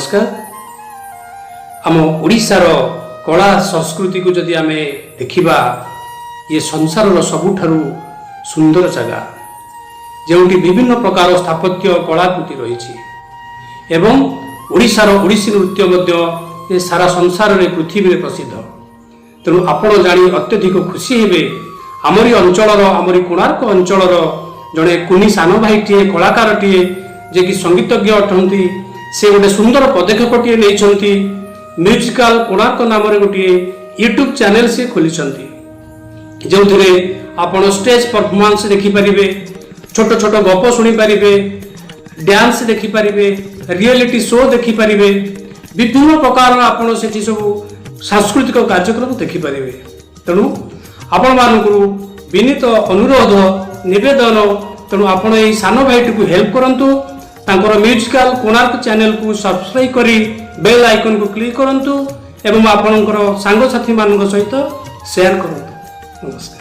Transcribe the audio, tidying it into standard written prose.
नमस्कार। आम ओडिशार कला संस्कृति को जदि आमे देखिबा ये संसार सबुठारु सुंदर जगह जोटी विभिन्न प्रकार स्थापत्य कलाकृति रही एवं ओडिशार ओडिसी नृत्य मध्य सारा संसार रे पृथ्वी रे प्रसिद्ध। तेणु आपण जानी अत्यधिक खुशी हेबे आमरी अंचलर आमरी कोणार्क अंचलर जड़े कुनी सान भाईटीए कलाकारटीए जे कि संगीतज्ञ अटंती से गोटे सुंदर पदक्षेपटीए नहीं म्यूजिकल कोणार्क नाम गोटे यूट्यूब चैनल से खोली जो थे आपण स्टेज परफॉर्मेंस देखिपारे, छोट छोट गप शुणी पारे, डांस देखिपारे, रियलिटी शो देखिपारे, विभिन्न प्रकार आपण से सब सांस्कृतिक कार्यक्रम देखिपारे। तेणु आपण मानकु विनीत अनुरोध निवेदन, तेणु आपण ये सान भाईटी को हेल्प करंतु, तांकर म्यूजिकल कोणार्क चैनल को सब्सक्राइब करी बेल आइकन को क्लिक करंतु एवं आपणकर सांग साथी मान सहित शेयर करंतु। नमस्कार।